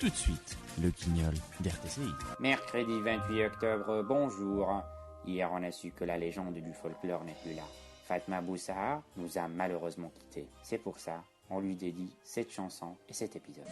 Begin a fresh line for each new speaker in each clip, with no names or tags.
Tout de suite, le Guignol d'RTCI.
Mercredi 28 octobre, bonjour. Hier, on a su que la légende du folklore n'est plus là. Fatma Boussahar nous a malheureusement quittés. C'est pour ça, on lui dédie cette chanson et cet épisode.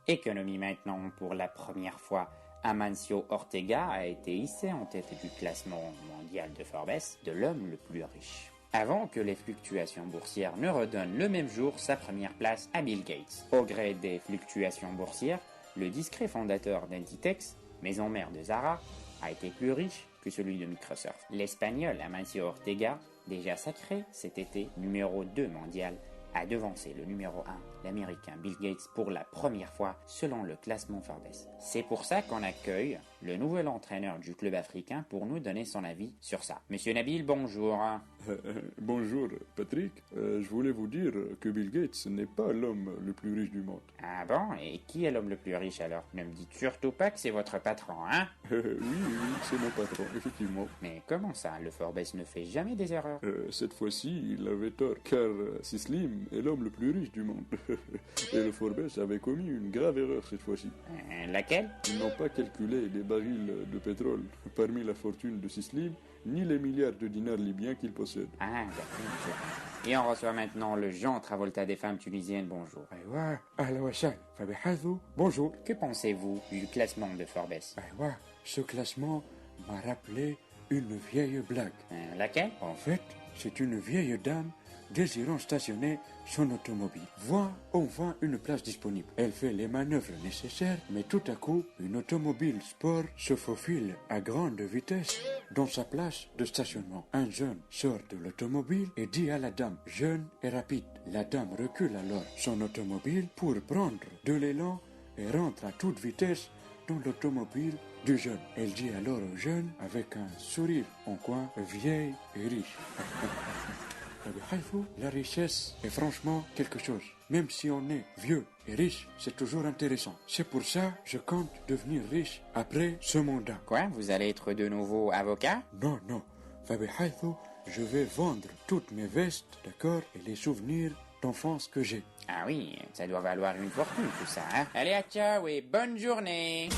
Économie maintenant, pour la première fois, Amancio Ortega a été hissé en tête du classement mondial de Forbes de l'homme le plus riche. Avant que les fluctuations boursières ne redonnent le même jour sa première place à Bill Gates. Au gré des fluctuations boursières, le discret fondateur d'Entitex, maison mère de Zara, a été plus riche que celui de Microsoft. L'Espagnol Amancio Ortega, déjà sacré cet été numéro 2 mondial, a devancé le numéro 1, l'américain Bill Gates, pour la première fois selon le classement Forbes. C'est pour ça qu'on accueille le nouvel entraîneur du club africain pour nous donner son avis sur ça. Monsieur Nabil, bonjour.
Bonjour Patrick, je voulais vous dire que Bill Gates n'est pas l'homme le plus riche du monde.
Ah bon? Et qui est l'homme le plus riche alors? Ne me dites surtout pas que c'est votre patron, hein?
Oui, c'est mon patron, effectivement.
Mais comment ça? Le Forbes ne fait jamais des erreurs.
Cette fois-ci, il avait tort, car Sislim est l'homme le plus riche du monde. Et le Forbes avait commis une grave erreur cette fois-ci.
Laquelle?
Ils n'ont pas calculé les barils de pétrole parmi la fortune de Sislim, ni les milliards de dinars libyens qu'il possède.
Ah, d'accord. Et on reçoit maintenant le Jean Travolta des femmes tunisiennes, bonjour.
أيوة أهلا وسهلا فبحيث bonjour.
Que pensez-vous du classement de Forbes?
أيوة ce classement m'a rappelé une vieille blague.
Laquelle?
En fait, c'est une vieille dame désirant stationner son automobile. Voit enfin une place disponible. Elle fait les manœuvres nécessaires, mais tout à coup, une automobile sport se faufile à grande vitesse dans sa place de stationnement. Un jeune sort de l'automobile et dit à la dame, jeune et rapide. La dame recule alors son automobile pour prendre de l'élan et rentre à toute vitesse dans l'automobile du jeune. Elle dit alors au jeune, avec un sourire en coin, vieille et riche. La richesse est franchement quelque chose. Même si on est vieux et riche, c'est toujours intéressant. C'est pour ça que je compte devenir riche après ce mandat.
Quoi? Vous allez être de nouveau avocat?
Non. Je vais vendre toutes mes vestes, d'accord, et les souvenirs d'enfance que j'ai.
Ah oui, ça doit valoir une fortune tout ça, hein? Allez, à ciao et bonne journée!